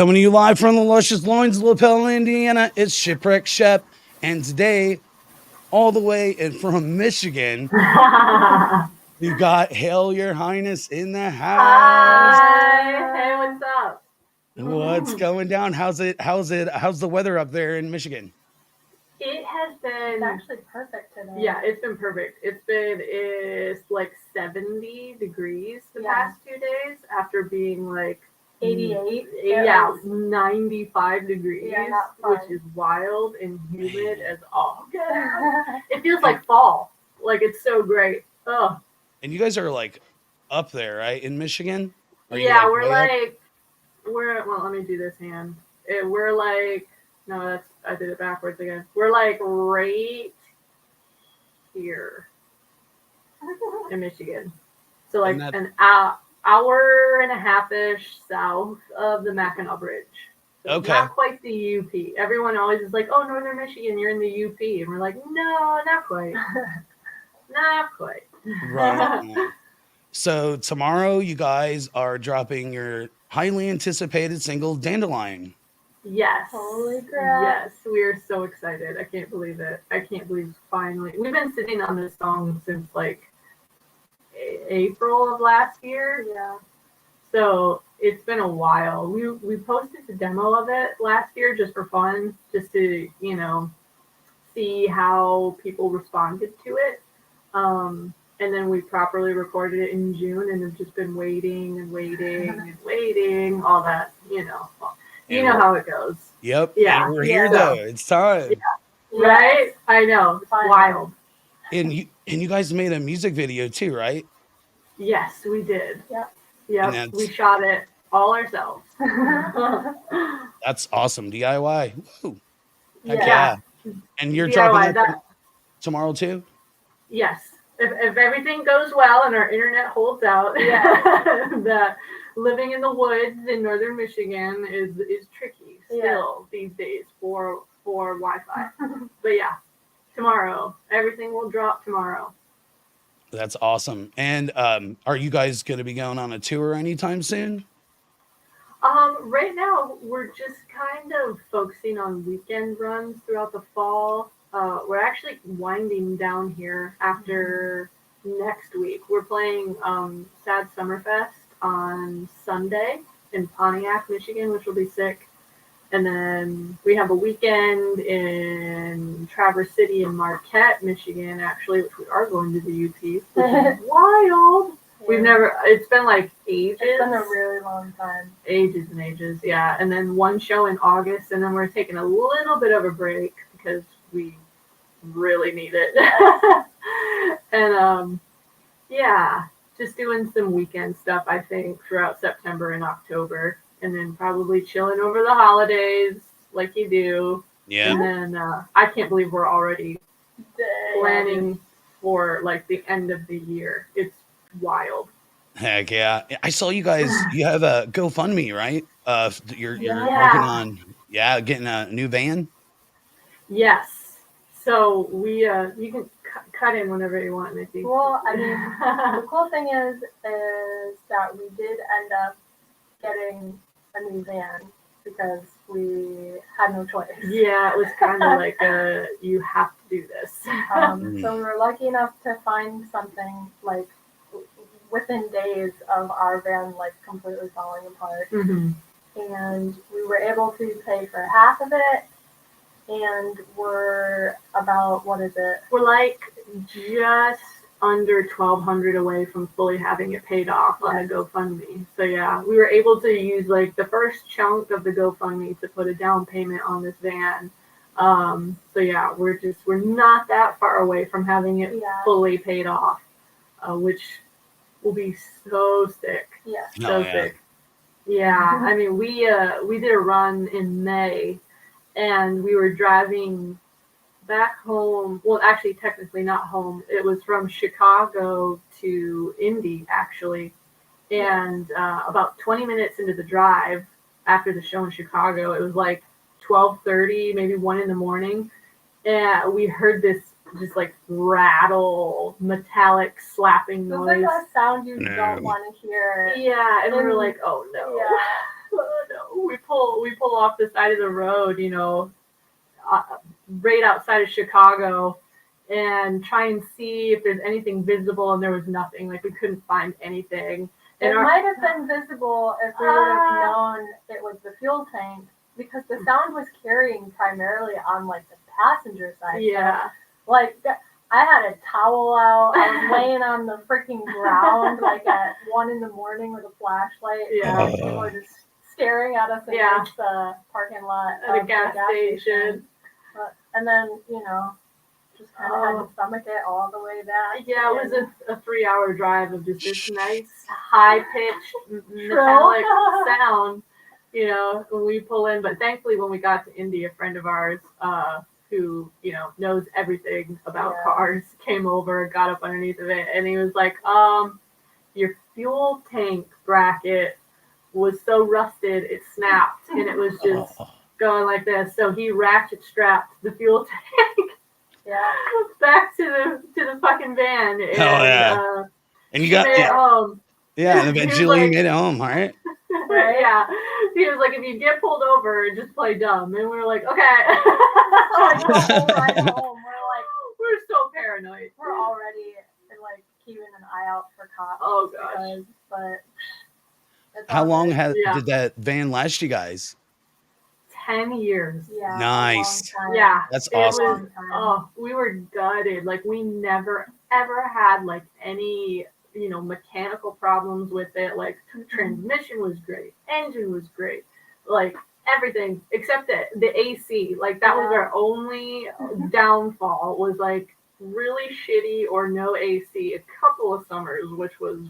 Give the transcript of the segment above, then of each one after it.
Coming to you live from the luscious loins, Lapel, Indiana. It's Shipwreck Shep, and today, all the way in from Michigan, we got Hail Your Highness in the house. Hi. Hey, what's up? What's going down? How's the weather up there in Michigan? It has been It's actually perfect today. Yeah, it's been perfect. It's like 70 degrees the past 2 days after being like 88. yeah, 95 degrees, Yeah, not fun. which is wild and humid as all get out. It feels like fall. Like it's so great. Oh. And you guys are like up there, right, in Michigan? Are you, Yeah, way up? well, let me do this hand. We're like, no, I did it backwards again. We're like right here in Michigan. So like an hour and a half-ish south of the Mackinac Bridge. So Okay. Not quite the UP. Everyone always is like, oh, Northern Michigan, you're in the UP. And we're like, no, not quite. Not quite. Right. So tomorrow you guys are dropping your highly anticipated single, Dandelion. Yes. Holy crap. Yes, we are so excited. I can't believe it. I can't believe finally. We've been sitting on this song since like April of last year. Yeah. So it's been a while. We posted the demo of it last year just for fun, just to, see how people responded to it. And then we properly recorded it in June and have just been waiting and waiting and waiting, all that, You know how it goes. Yep. Yeah. And we're here though. It's time. Yeah. Right? I know. It's wild. And you guys made a music video too, right? Yes, we did. Yep. Yep. We shot it all ourselves. That's awesome. DIY. Woo. Heck yeah. And you're DIY, dropping that tomorrow too? Yes. If everything goes well and our internet holds out, that living in the woods in northern Michigan is tricky still these days for Wi-Fi. But yeah, tomorrow. Everything will drop tomorrow. That's awesome. And are you guys going to be going on a tour anytime soon? Right now we're just kind of focusing on weekend runs throughout the fall. We're actually winding down here after next week. We're playing Sad Summerfest on Sunday in Pontiac, Michigan, which will be sick. And then we have a weekend in Traverse City and Marquette, Michigan, actually, which we are going to the UP, which is wild. Yeah. It's been like ages. It's been a really long time. Ages and ages, yeah. And then one show in August, and then we're taking a little bit of a break because we really need it. And just doing some weekend stuff, I think, throughout September and October. And then probably chilling over the holidays like you do. Yeah. And then I can't believe we're already planning for like the end of the year. It's wild. Heck yeah. I saw you guys, you have a GoFundMe, right? You're working on getting a new van? Yes. So we you can cut in whenever you want, Nikki. Well, I mean, the cool thing is that we did end up getting a new van because we had no choice. Yeah, it was kind of like you have to do this. So we were lucky enough to find something like within days of our van like completely falling apart. Mm-hmm. And we were able to pay for half of it. And we're about, what is it? We're like just under $1,200 away from fully having it paid off on the GoFundMe. So yeah, we were able to use like the first chunk of the GoFundMe to put a down payment on this van. So yeah, we're not that far away from having it fully paid off, which will be so sick. Yeah. So sick. Yeah. I mean, we did a run in May and we were driving back home. Well, actually, technically not home. It was from Chicago to Indy, actually. And about 20 minutes into the drive after the show in Chicago, it was like 12:30, maybe 1 a.m. And we heard this just like rattle, metallic slapping noise. It's like a sound you don't want to hear. Yeah, and we were like, oh no. No, we pull off the side of the road, right outside of Chicago, and try and see if there's anything visible, and there was nothing. Like, we couldn't find anything. It And might have been visible if we would have known it was the fuel tank, because the sound was carrying primarily on like the passenger side. yeah. So, like I had a towel out. I was laying on the freaking ground like at 1 a.m. with a flashlight. Yeah. And people were just staring at us in Yeah. the parking lot At a of gas the station. And then, just kind of had to stomach it all the way back. Yeah, it was a 3-hour drive of just this nice, high-pitched, metallic sound, when we pull in. But thankfully, when we got to Indy, a friend of ours who, knows everything about cars, came over, got up underneath of it, and he was like, your fuel tank bracket was so rusted, it snapped, and it was just going like this. So he ratchet strapped the fuel tank back to the fucking van. And, yeah. And you got made it home. Yeah, and He was eventually you like- made it home, all right? Yeah. He was like, if you get pulled over, just play dumb. And we were like, okay. Like the whole ride home, We're so paranoid. we're already like keeping an eye out for cops. Oh, gosh. But it's How all long good. did that van last you guys? 10 years. Yeah, Nice. a long time. Yeah. That's It awesome. Long was, time. we were gutted. Like, we never, ever had, like, any, mechanical problems with it. Like, transmission was great. Engine was great. Like, everything except the AC. Like, that was our only downfall, was, like, really shitty or no AC a couple of summers, which was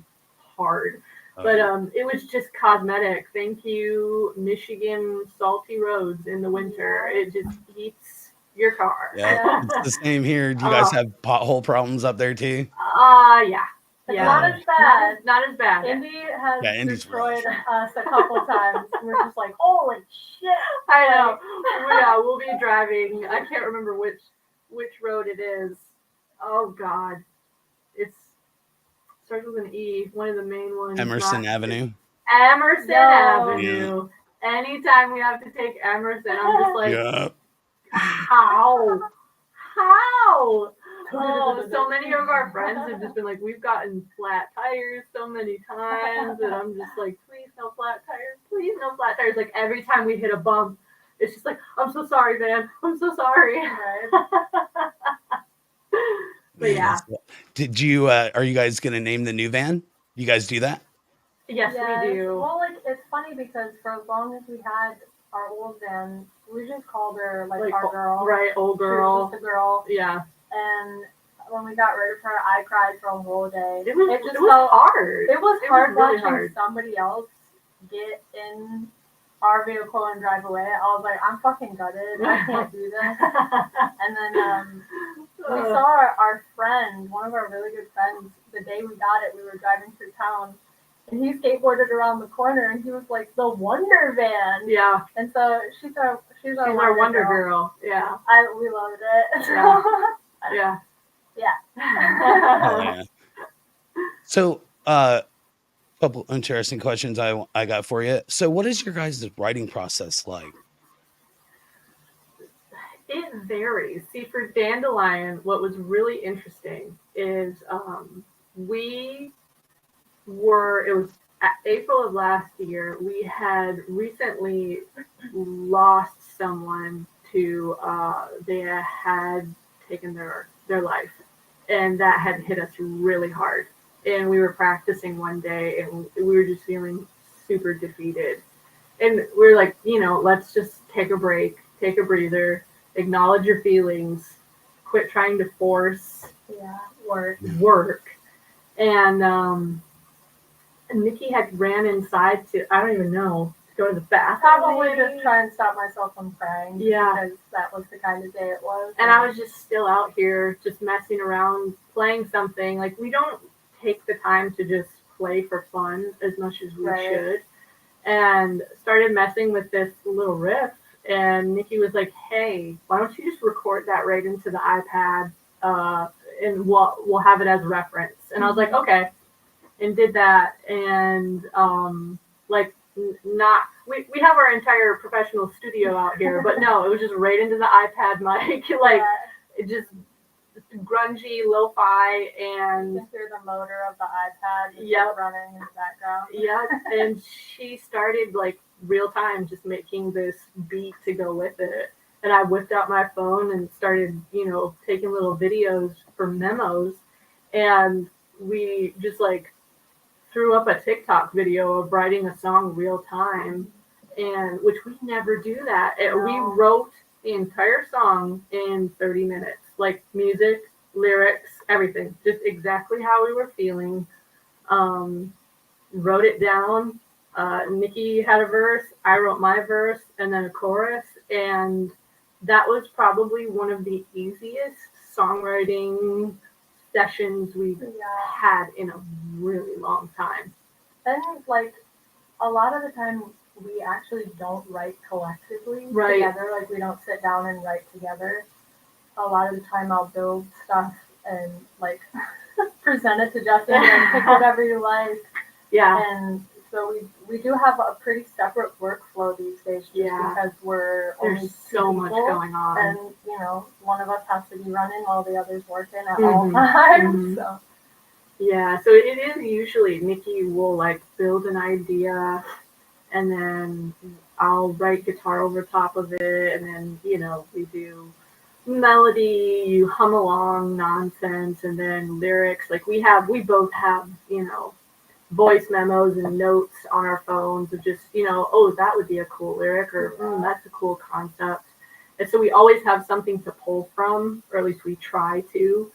hard. But it was just cosmetic. Thank you, Michigan salty roads in the winter. It just heats your car. Yeah, it's the same here. Do you guys have pothole problems up there too? Yeah. It's Yeah. not as bad. Not as bad. Indy has Yeah, Indy's destroyed us a couple times. We're just like, holy shit. I know. Yeah, we'll be driving. I can't remember which road it is. Oh God, it starts with an E. One of the main ones. Emerson Avenue. Emerson No. Avenue. Anytime we have to take Emerson, I'm just like, Yeah. how? How? Oh, so many of our friends have just been like, we've gotten flat tires so many times, and I'm just like, please no flat tires, please no flat tires. Like, every time we hit a bump, it's just like, I'm so sorry, man, I'm so sorry. Right? But yeah, Did you? Are you guys gonna name the new van? You guys do that? yes, we do. Well, like, it's funny because for as long as we had our old van, we just called her like our girl. Right, old She was girl. just a girl. Yeah, And when we got rid of her, I cried for a whole day. it was just was felt hard. It was It hard was really watching hard. somebody else get in our vehicle and drive away. I was like, I'm fucking gutted. I can't do this. And then we saw our friend, one of our really good friends, the day we got it, we were driving through town, and he skateboarded around the corner, and he was like, the Wonder Van. Yeah, And so she's our she's our Wonder Girl. Yeah, We loved it. Yeah. Yeah. Oh, yeah. So, couple interesting questions I got for you. So, what is your guys' writing process like? It varies. See, for Dandelion, what was really interesting is it was April of last year, we had recently lost someone to, they had taken their life, and that had hit us really hard. And we were practicing one day, and we were just feeling super defeated. And we were like, let's just take a break, take a breather, acknowledge your feelings, quit trying to force work. And Nikki had ran inside to, I don't even know, to go to the bathroom. Probably maybe. just try and stop myself from crying. Yeah. Because that was the kind of day it was. And I was just still out here, just messing around, playing something. Like, we don't take the time to just play for fun as much as we should. And started messing with this little riff. And Nikki was like, hey, why don't you just record that right into the iPad, and we'll have it as a reference. And I was like, okay. And did that. And, not we have our entire professional studio out here, but no, it was just right into the iPad mic, like it just grungy lo-fi, and you can hear the motor of the iPad Yep. running in the background. yeah, and she started like real time just making this beat to go with it. And I whipped out my phone and started, taking little videos for memos, and we just like threw up a TikTok video of writing a song real time, and which we never do that. We No. wrote the entire song in 30 minutes, like music, lyrics, everything, just exactly how we were feeling. Wrote it down. Nikki had a verse, I wrote my verse, and then a chorus, and that was probably one of the easiest songwriting sessions we've had in a really long time. And like a lot of the time we actually don't write collectively Right. together. Like we don't sit down and write together. A lot of the time I'll build stuff and like present it to Justin and pick whatever you like. Yeah. And so we do have a pretty separate workflow these days just Yeah. because we're only There's two so much people, going on. and one of us has to be running while the other's working at all Mhm. times. Mhm. So Yeah, so it is usually Nikki will like build an idea, and then I'll write guitar over top of it, and then we do melody, you hum along nonsense, and then lyrics. Like we both have voice memos and notes on our phones of just oh, that would be a cool lyric, or that's a cool concept. And so we always have something to pull from, or at least we try to.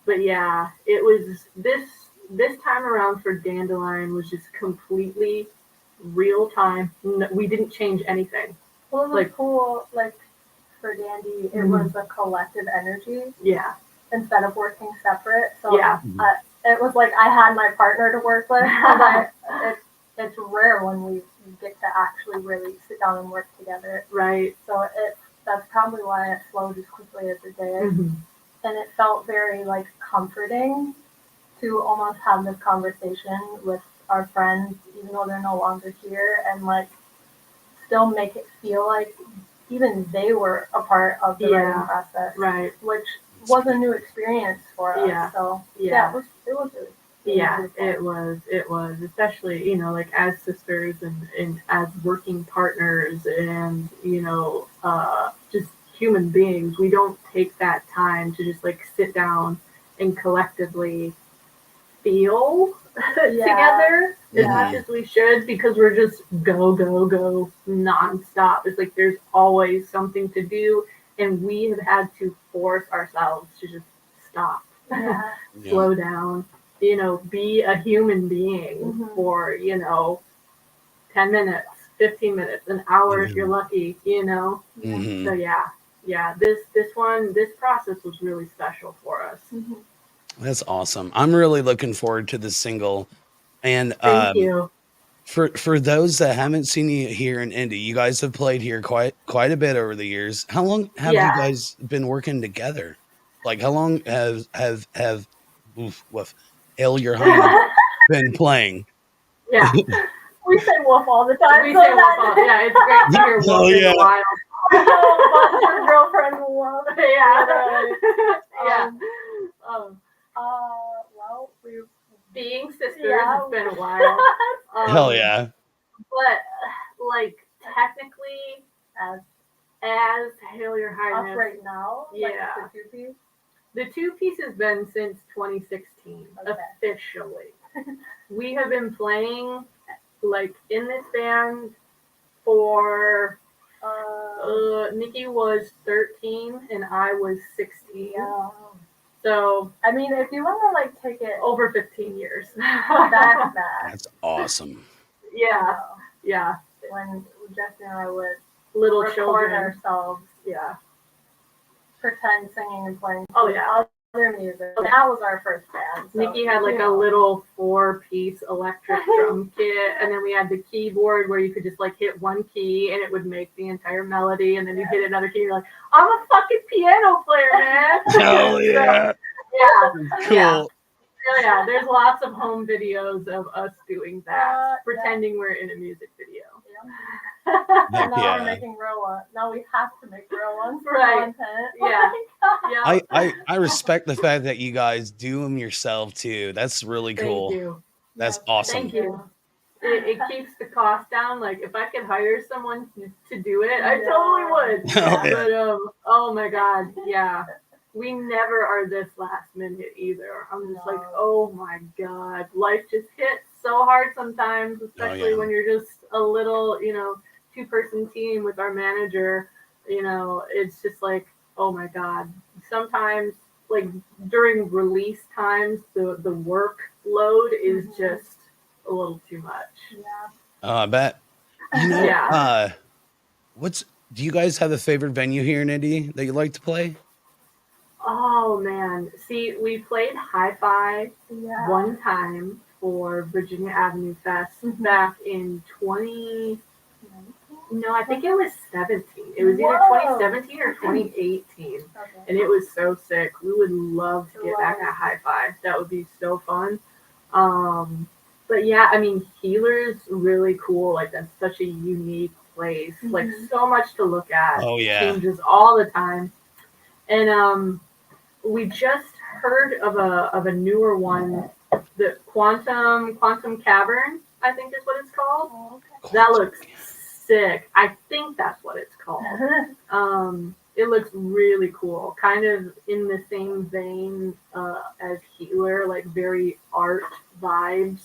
But yeah, it was this time around for Dandelion was just completely real time. We didn't change anything. well, it was Like- cool. Like for Dandy, it Mhm. was a collective energy Yeah, instead of working separate. So yeah, it was like I had my partner to work with. And it's rare when we get to actually really sit down and work together. right. So that's probably why it flowed as quickly as it did. Mhm. And it felt very like comforting to almost have this conversation with our friends, even though they're no longer here, and like still make it feel like even they were a part of the Yeah. writing process, Right. which was a new experience for us. Yeah. So Yeah. it was really Yeah, beautiful. it was, especially, like as sisters and as working partners and, just human beings, we don't take that time to just like sit down and collectively feel together as Yeah. much as we should, because we're just go, go, go nonstop. It's like there's always something to do, and we have had to force ourselves to just stop. Yeah. Yeah. Slow down, be a human being Mhm. for, 10 minutes, 15 minutes, an hour if Mhm. you're lucky, Mhm. So yeah, this process was really special for us. Mhm. That's awesome. I'm really looking forward to this single. And Thank you. for those that haven't seen you here in Indy, you guys have played here quite a bit over the years. How long have Yeah. you guys been working together? Like how long have woof, Hail Your Highness been playing? Yeah, We say wolf all the time. we so say that- wolf. Yeah, it's great to hear Oh, wolf in yeah. the wild. Bunch of girlfriend wolf. Yeah, yeah. Um, well, we Being sisters, Yeah. it's been a while. Hell yeah. But like technically, as as Hail Your us Highness, right now, Yeah. like the two-piece. the two-piece has been since 2016 Okay. officially. We have been playing like in this band for Nikki was 13 and I was 16. Yeah. So I mean, if you want to like take it over 15 years. back, That's awesome. Yeah, yeah. when Justin and I would Little record children. ourselves, Yeah. pretend singing and playing Oh, yeah. other music. That was our first band. So, Nikki had like you a know. little 4-piece electric drum kit, and then we had the keyboard where you could just like hit one key and it would make the entire melody, and then you hit another key, you're like, I'm a fucking piano player, man. Hell yeah. Yeah. Cool. Oh, yeah, there's lots of home videos of us doing that, Yeah. pretending we're in a music video. And Heck now yeah. we're making real ones. Now we have to make real ones for Right. content. Yeah. Oh my God. Yeah. I respect the fact that you guys do them yourself too. That's really cool. Thank you. That's Yes, awesome. Thank you. It keeps the cost down. Like if I could hire someone to do it, I totally would. Oh, yeah. But oh my god, yeah. We never are this last minute either. I'm just like, No. oh my god, life just hits so hard sometimes, especially yeah. when you're just a little, 2-person team with our manager. It's just like, oh my god. Sometimes, like during release times, the workload is Mhm. just a little too much. Yeah. I bet. Yeah. Do you guys have a favorite venue here in Indy that you like to play? Oh man. See, we played Hi-Fi Yeah. one time for Virginia Avenue Fest Mhm. back in 20. 19? No, I think it was 17. It was either Whoa. 2017 or 2018. Okay. And it was so sick. We would love to get back at Hi-Fi. That would be so fun. But yeah, I mean, Healer's really cool. Like that's such a unique place. Like Mhm. so much to look at. Oh, yeah. Changes all the time. And we just heard of a newer one, the Quantum Cavern, I think is what it's called. Oh, That looks sick. I think that's what it's called. It looks really cool, kind of in the same vein as Healer, like very art vibes.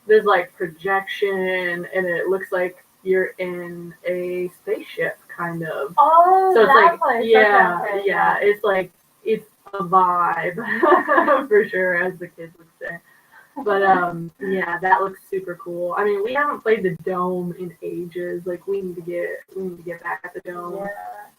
There's like projection, and it looks like you're in a spaceship, kind of. Oh, So it's that like, place. yeah, Okay, yeah, it's like it's a vibe for sure, as the kids would say. But yeah, that looks super cool. I mean, we haven't played the Dome in ages. Like we need to get back at the Dome.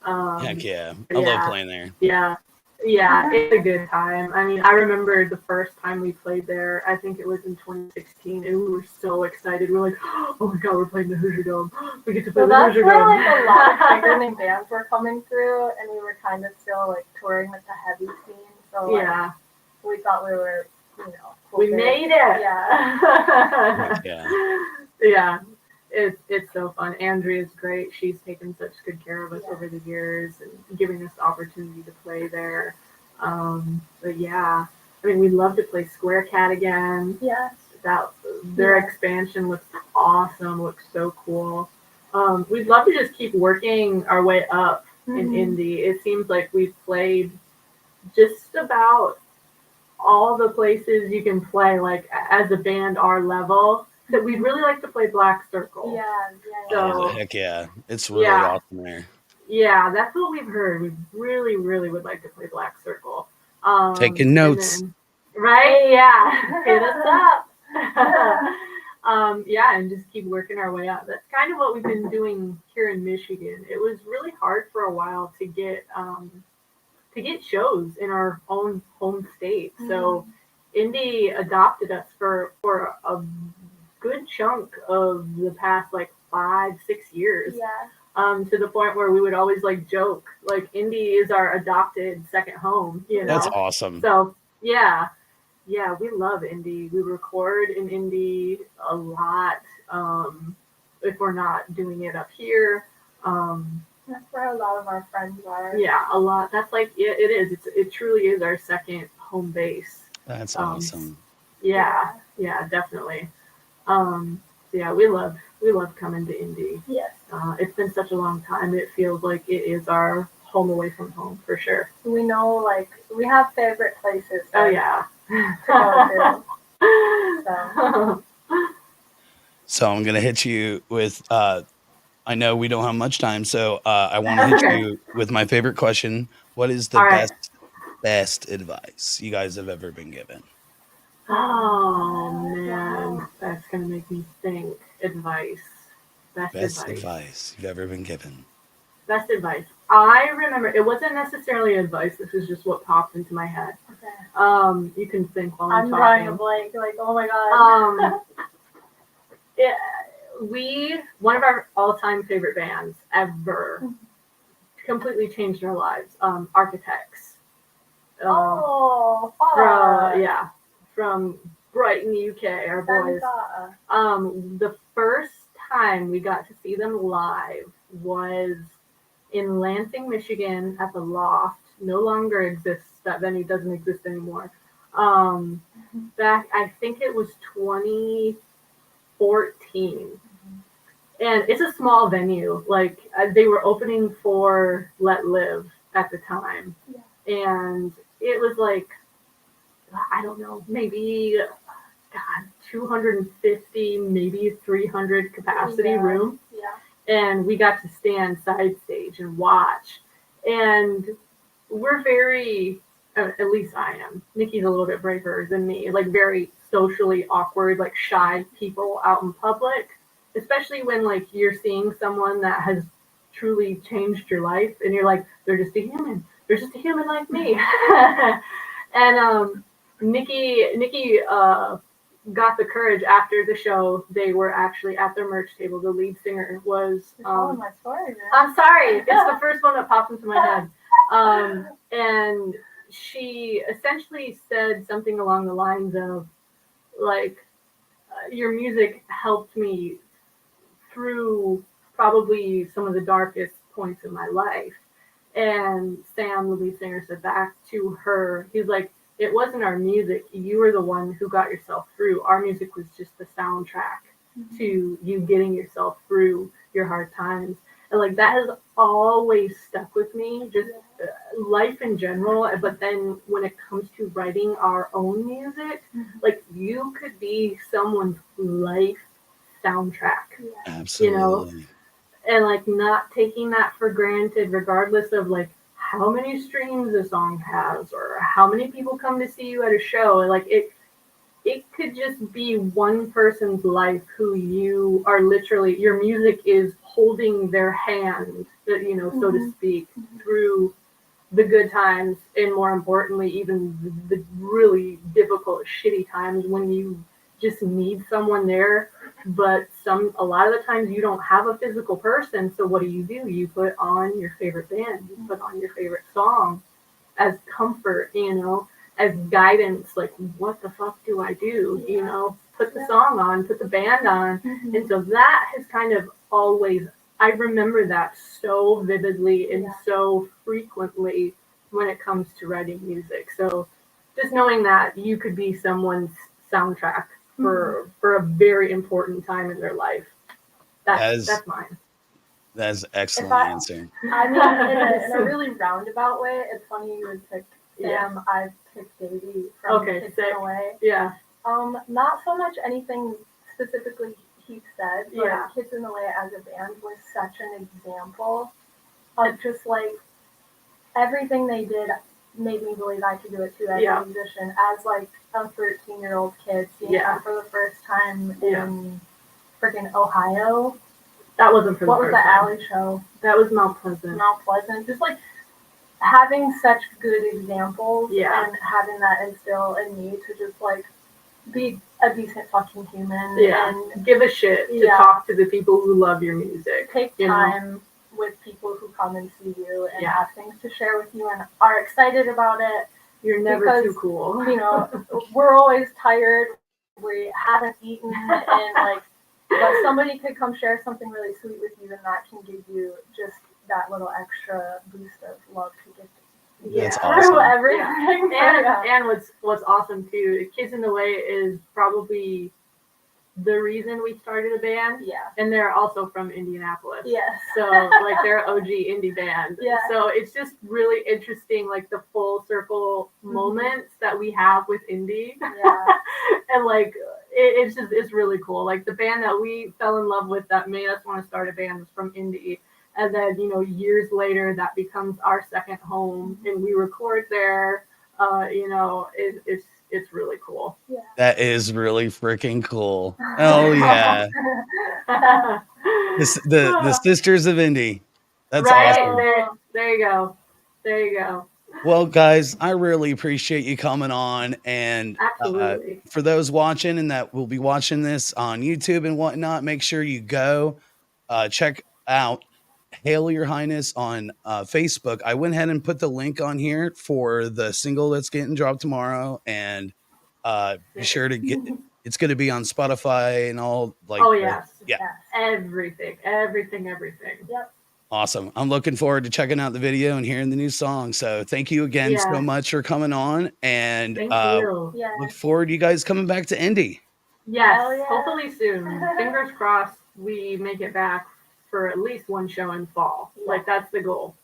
Yeah. Heck yeah. I love playing there. Yeah, it's a good time. I mean, I remember the first time we played there. I think it was in 2016, and we were so excited. We were like, "Oh my god, we're playing the Hoosier Dome! We get to play So the that's Hoosier where Dome!" like a lot of bigger name bands were coming through, and we were kind of still like touring with the heavy scene. So like, Yeah, we thought we were, cool we kids. made it. Yeah. Yeah. Yeah, it's so fun. Andrea's great. She's taken such good care of us over the years and giving us the opportunity to play there. But yeah, I mean, we'd love to play Square Cat again. Yes. Their expansion looks awesome. Looks so cool. We'd love to just keep working our way up in indie. It seems like we've played just about all the places you can play, like as a band, our level. That we'd really like to play Black Circle. Yeah. So- Heck yeah. It's really Yeah. awesome there. Yeah, that's what we've heard. We really, really would like to play Black Circle. Taking and notes. then- right? Yeah. Hit us up. Yeah, and just keep working our way up. That's kind of what we've been doing here in Michigan. It was really hard for a while to get shows in our own home state. So Indy adopted us for a good chunk of the past like 5-6 years. Yeah. To the point where we would always like joke, like Indy is our adopted second home, That's awesome. So yeah, we love Indy. We record in Indy a lot. If we're not doing it up here, That's where a lot of our friends are. yeah, a lot. That's like it is. It truly is our second home base. That's awesome. Yeah, definitely. Yeah, we love coming to Indy. Yes. It's been such a long time. It feels like it is our home away from home for sure. We know, like, we have favorite places. Oh yeah. To go to. So. So I'm gonna hit you with I know we don't have much time, so I want to hit you with my favorite question. What is the All right. best advice you guys have ever been given? Oh man, that's gonna make me think. Advice. Best advice you've ever been given. Best advice. I remember it wasn't necessarily advice. This is just what popped into my head. Okay. You can think while I'm I'm drawing a talking. blank. Like, oh my god. One of our all-time favorite bands ever completely changed our lives. Architects. Oh, Bruh, Yeah, from Brighton, UK, our boys. The first time we got to see them live was in Lansing, Michigan at the Loft. No longer exists. That venue doesn't exist anymore. Back, I think it was 2014. And it's a small venue. Like, they were opening for Let Live at the time. Yeah. And it was like, I don't know, maybe 250, maybe 300 capacity room. Yeah. And we got to stand side stage and watch. And we're very, at least I am. Nikki's a little bit braver than me, like very socially awkward, like shy people out in public, especially when like you're seeing someone that has truly changed your life and you're like, they're just a human. They're just a human like me. And Nikki got the courage after the show. They were actually at their merch table. The lead singer was. You're telling my story, man. I'm sorry. It's the first one that popped into my head. And she essentially said something along the lines of, like, your music helped me through probably some of the darkest points in my life. And Sam, the lead singer, said back to her, he's like, it wasn't our music. You were the one who got yourself through. Our music was just the soundtrack to you getting yourself through your hard times. And like that has always stuck with me, just life in general. But then when it comes to writing our own music, like you could be someone's life soundtrack. Absolutely. You know, and like not taking that for granted, regardless of like how many streams a song has or how many people come to see you at a show. Like it could just be one person's life who you are literally, your music is holding their hand, you know, so to speak, through the good times, and more importantly, even the really difficult, shitty times when you just need someone there. But a lot of the times you don't have a physical person, so what do? You put on your favorite band, you put on your favorite song as comfort, you know, as guidance. Like, what the fuck do I do? You know, put the song on, put the band on. And so that has kind of always, I remember that so vividly and so frequently when it comes to writing music. So just knowing that you could be someone's soundtrack for a very important time in their life. That's mine. That's an excellent answer. I mean, in a really roundabout way, it's funny you would pick Sam. I picked Davey from Kids in the Way. Yeah. Not so much anything specifically he said, but Kids in the Way as a band was such an example of just like everything they did made me believe I could do it too as a musician, as like a 13-year-old kid seeing them for the first time in freaking Ohio. That wasn't for what the was the alley show? That was Mount Pleasant. Mount Pleasant. Just like having such good examples and having that instill in me to just like be a decent fucking human and give a shit to talk to the people who love your music. Take time with people who come and see you and have things to share with you and are excited about it. You're never too cool. You know, we're always tired. We haven't eaten and like, but somebody could come share something really sweet with you, and that can give you just that little extra boost of love to get That's awesome. everything. And what's awesome too, Kids in the Way is probably the reason we started a band. Yeah. And they're also from Indianapolis. Yes. So like they're an OG indie band. Yeah. So it's just really interesting, like the full circle moments that we have with indie. Yeah. And like it's really cool. Like the band that we fell in love with that made us want to start a band was from indie. And then, you know, years later that becomes our second home and we record there. You know, it's really cool. Yeah. That is really freaking cool. Oh yeah. The Sisters of Indie. That's awesome. There you go. Well, guys, I really appreciate you coming on. And for those watching and that will be watching this on YouTube and whatnot, make sure you go check out Hail Your Highness on Facebook. I went ahead and put the link on here for the single that's getting dropped tomorrow. And Be sure to get. It's going to be on Spotify and all. Like, Oh yes. yeah. Yes. Everything. Yep. Awesome. I'm looking forward to checking out the video and hearing the new song. So thank you again so Yeah. much for coming on, and Thank you. Yeah. look forward to you guys coming back to Indy. Yes, Hell yeah. hopefully soon. Fingers crossed we make it back for at least one show in fall. Yeah. Like that's the goal.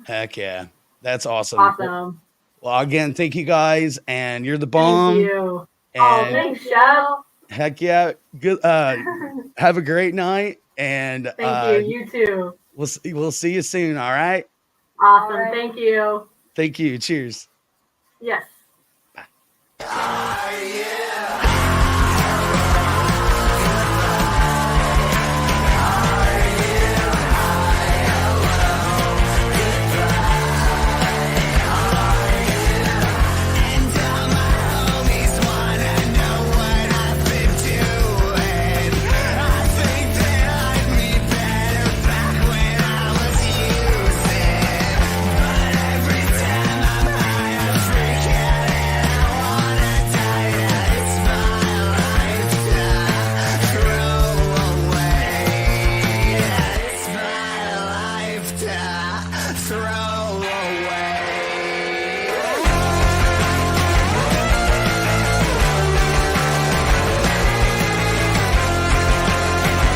Heck yeah. That's awesome. Awesome. Well, again, thank you guys, and you're the Thank bomb. you. And Oh, thanks, Chef. heck yeah. Good. Have a great night, and Thank you. You too. we'll see you soon. All right. Awesome. Alright. Thank you. Thank you. Cheers. Yes. Throw